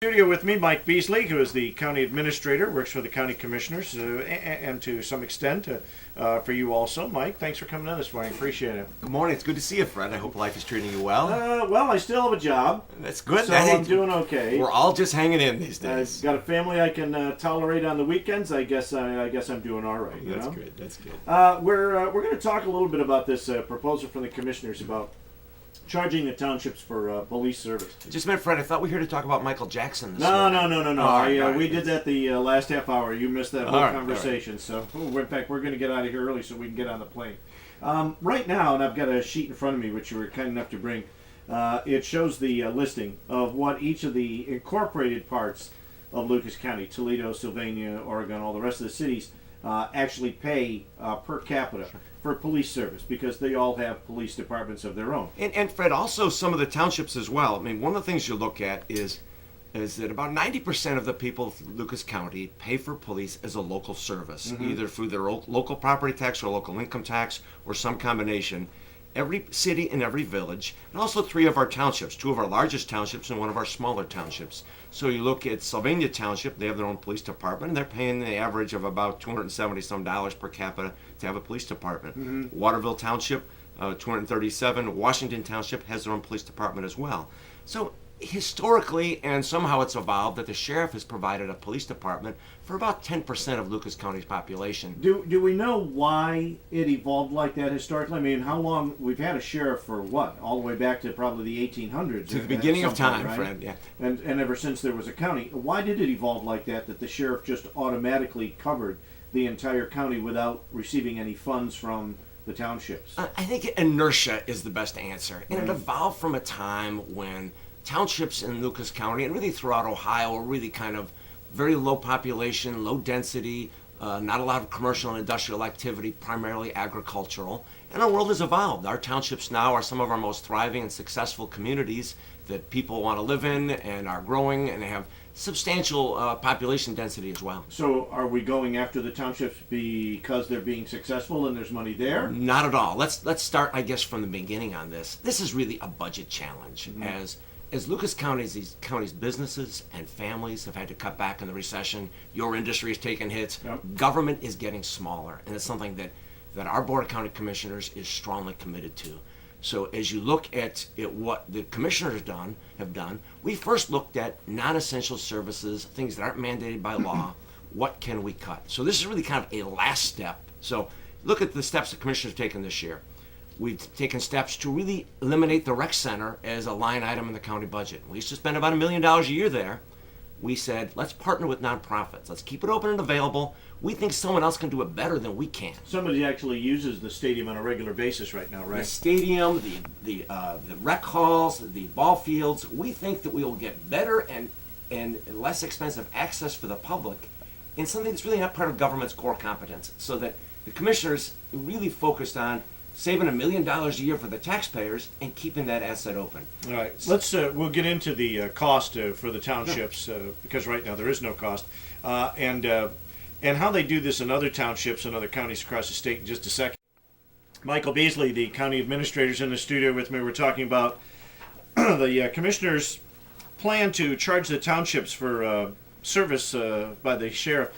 Studio with me, Mike Beazley, who is the county administrator, works for the county commissioners, and to some extent for you also. Mike, thanks for coming in this morning. Appreciate it. Good morning. It's good to see you, Fred. I hope life is treating you well. Well, I still have a job. That's good. So I'm doing okay. We're all just hanging in these days. I've got a family I can tolerate on the weekends. I guess I'm doing all right. That's good. That's good. We're going to talk a little bit about this proposal from the commissioners about charging the townships for police service. Just meant, Fred, I thought we were here to talk about Michael Jackson this No. morning. All right. We did that the last half hour. You missed that whole All right, conversation. So, in fact, we're going to get out of here early so we can get on the plane. Right now, and I've got a sheet in front of me, which you were kind enough to bring, it shows the listing of what each of the incorporated parts of Lucas County, Toledo, Sylvania, Oregon, all the rest of the cities, actually pay per capita for police service, because they all have police departments of their own. And Fred, also some of the townships as well. I mean, one of the things you look at is that about 90% of the people of Lucas County pay for police as a local service, either through their local property tax or local income tax or some combination. Every city and every village, and also 3 of our townships, 2 of our largest townships and 1 of our smaller townships. So you look at Sylvania Township, they have their own police department, and they're paying the average of about $270 per capita to have a police department. Waterville Township, 237. Washington Township has their own police department as well. So historically, and somehow it's evolved, that the sheriff has provided a police department for about 10% of Lucas County's population. Do we know why it evolved like that historically? I mean, how long we've had a sheriff for what? All the way back to probably the 1800s. To the beginning of time, right? Fred, yeah. And ever since there was a county. Why did it evolve like that, that the sheriff just automatically covered the entire county without receiving any funds from the townships? I think inertia is the best answer. And it evolved from a time when townships in Lucas County and really throughout Ohio were really kind of very low population, low density, not a lot of commercial and industrial activity, primarily agricultural. And our world has evolved. Our townships now are some of our most thriving and successful communities that people want to live in and are growing, and they have substantial population density as well. So are we going after the townships because they're being successful and there's money there? Not at all. Let's start, I guess, from the beginning on this. This is really a budget challenge. As Lucas County's businesses and families have had to cut back in the recession, your industry is taking hits, government is getting smaller, and it's something that our Board of County Commissioners is strongly committed to. So as you look at what the commissioners have done, we first looked at non-essential services, things that aren't mandated by law. What can we cut? So this is really kind of a last step. So look at the steps the commissioners have taken this year. We've taken steps to really eliminate the rec center as a line item in the county budget. We used to spend about $1 million a year there. We said, let's partner with nonprofits. Let's keep it open and available. We think someone else can do it better than we can. Somebody actually uses the stadium on a regular basis right now, right? The stadium, the rec halls, the ball fields. We think that we will get better and less expensive access for the public in something that's really not part of government's core competence. So that the commissioners really focused on saving $1 million a year for the taxpayers and keeping that asset open. All right, let's we'll get into the cost for the townships because right now there is no cost, and how they do this in other townships and other counties across the state in just a second. Michael Beazley, the county administrator, is in the studio with me. We're talking about the commissioners' plan to charge the townships for service by the sheriff.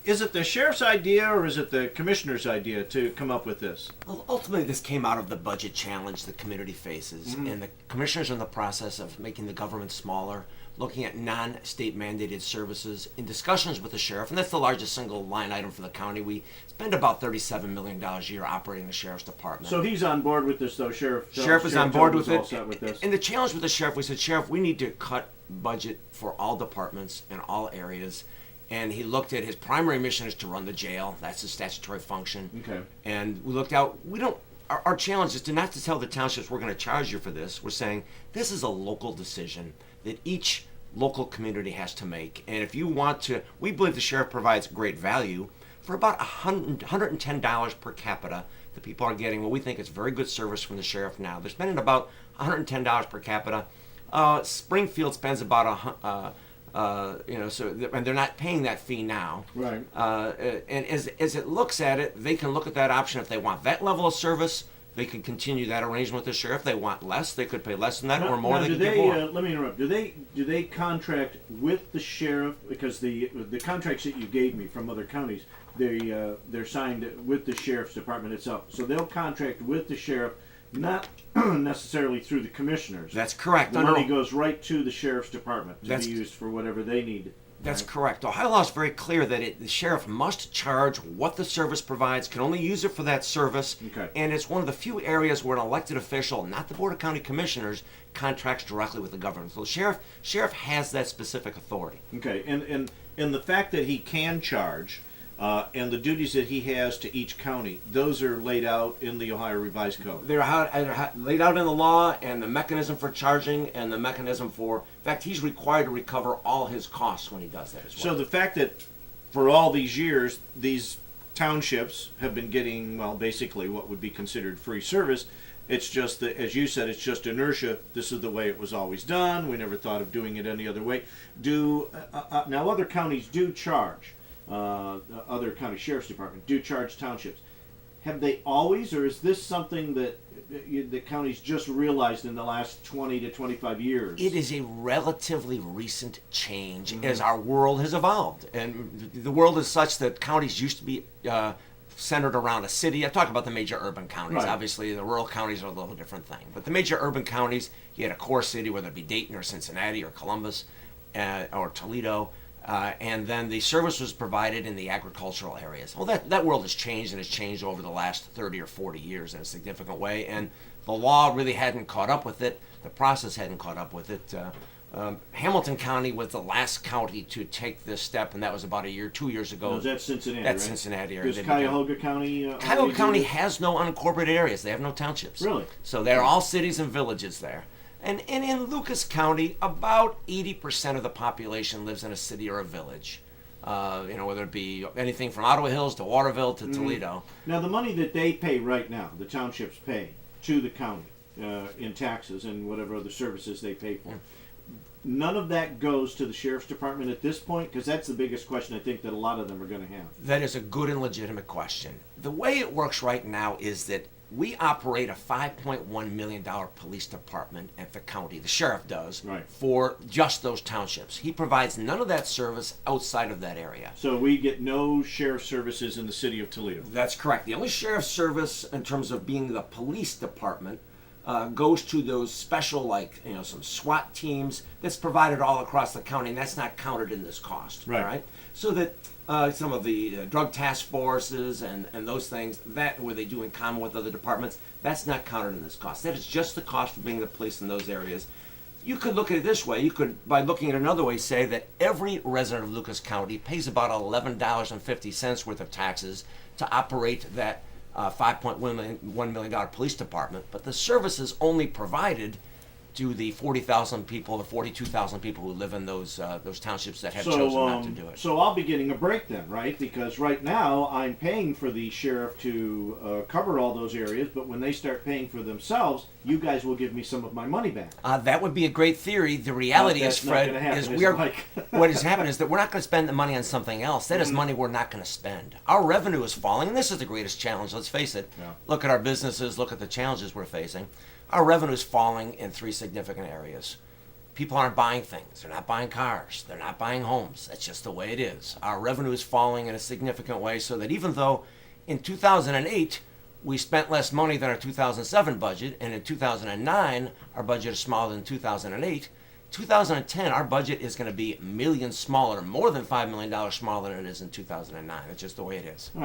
Is it the sheriff's idea or is it the commissioner's idea to come up with this? Well, ultimately, this came out of the budget challenge the community faces, and the commissioners are in the process of making the government smaller, looking at non-state mandated services in discussions with the sheriff, and that's the largest single line item for the county. We spend about $37 million a year operating the sheriff's department. So he's on board with this, though, Sheriff? Sheriff is on board with it. All set with this. And the challenge with the sheriff, we said, Sheriff, we need to cut budget for all departments in all areas. And he looked at his primary mission is to run the jail. That's his statutory function. Okay. And we looked out. Our challenge is to not to tell the townships we're going to charge you for this. We're saying this is a local decision that each local community has to make. And if you want to, we believe the sheriff provides great value for about $110 per capita. The people are getting what we think is very good service from the sheriff now. They're spending about $110 per capita. Springfield spends about and they're not paying that fee now. Right. And as it looks at it, they can look at that option if they want that level of service they could continue that arrangement with the sheriff. They want less, they could pay less than that, Now, or more, now, they do could give they? more. Let me interrupt. Do they contract with the sheriff? Because the contracts that you gave me from other counties, they're signed with the sheriff's department itself. So they'll contract with the sheriff, not necessarily through the commissioners. That's correct. The money goes right to the sheriff's department to That's- be used for whatever they need. That's right? correct. Ohio law is very clear that the sheriff must charge what the service provides, can only use it for that service, Okay. and it's one of the few areas where an elected official, not the Board of County Commissioners, contracts directly with the government. So the sheriff has that specific authority. Okay, and the fact that he can charge, and the duties that he has to each county, those are laid out in the Ohio Revised Code. They're laid out in the law, and the mechanism for charging, and the mechanism for, in fact, he's required to recover all his costs when he does that as well. So the fact that for all these years, these townships have been getting, well, basically what would be considered free service, it's just that, as you said, it's just inertia. This is the way it was always done. We never thought of doing it any other way. Now other counties do charge. Other county sheriff's department do charge townships. Have they always, or is this something that the counties just realized in the last 20 to 25 years? It is a relatively recent change as our world has evolved. And the world is such that counties used to be centered around a city. I talk about the major urban counties. Right. Obviously, the rural counties are a little different thing. But the major urban counties, you had a core city, whether it be Dayton or Cincinnati or Columbus or Toledo. And then the service was provided in the agricultural areas. Well, that world has changed, and has changed over the last 30 or 40 years in a significant way. And the law really hadn't caught up with it. The process hadn't caught up with it. Hamilton County was the last county to take this step, and that was about 2 years ago. No, that's Cincinnati. That's right? Cincinnati. Does Cuyahoga County? Cuyahoga County has no unincorporated areas. They have no townships. Really? So they're all cities and villages there. And in Lucas County, about 80% of the population lives in a city or a village. Whether it be anything from Ottawa Hills to Waterville to Toledo. Now, the money that they pay right now, the townships pay to the county in taxes and whatever other services they pay for, none of that goes to the sheriff's department at this point? Because that's the biggest question I think that a lot of them are going to have. That is a good and legitimate question. The way it works right now is that we operate a $5.1 million police department at the county. The sheriff does, Right. for just those townships. He provides none of that service outside of that area. So we get no sheriff services in the city of Toledo. That's correct. The only sheriff's service, in terms of being the police department, goes to those special, some SWAT teams that's provided all across the county, and that's not counted in this cost. Right. All right? So that some of the drug task forces and those things, that where they do in common with other departments, that's not counted in this cost. That is just the cost for being the police in those areas. You could look at it this way. You could, by looking at it another way, say that every resident of Lucas County pays about $11.50 worth of taxes to operate that $5.1 million police department, but the service is only provided to the 40,000 people, the 42,000 people who live in those townships that have chosen not to do it. So I'll be getting a break then, right? Because right now I'm paying for the sheriff to cover all those areas, but when they start paying for themselves, you guys will give me some of my money back. That would be a great theory. The reality is, That's not Fred, gonna happen, is is we it, are. Mike? What has happened is that we're not going to spend the money on something else. That is money we're not going to spend. Our revenue is falling, and this is the greatest challenge. Let's face it. Yeah. Look at our businesses. Look at the challenges we're facing. Our revenue is falling in 3 significant areas. People aren't buying things. They're not buying cars. They're not buying homes. That's just the way it is. Our revenue is falling in a significant way, so that even though in 2008 we spent less money than our 2007 budget, and in 2009 our budget is smaller than 2008, 2010 our budget is going to be millions smaller, more than $5 million smaller than it is in 2009. That's just the way it is. All right.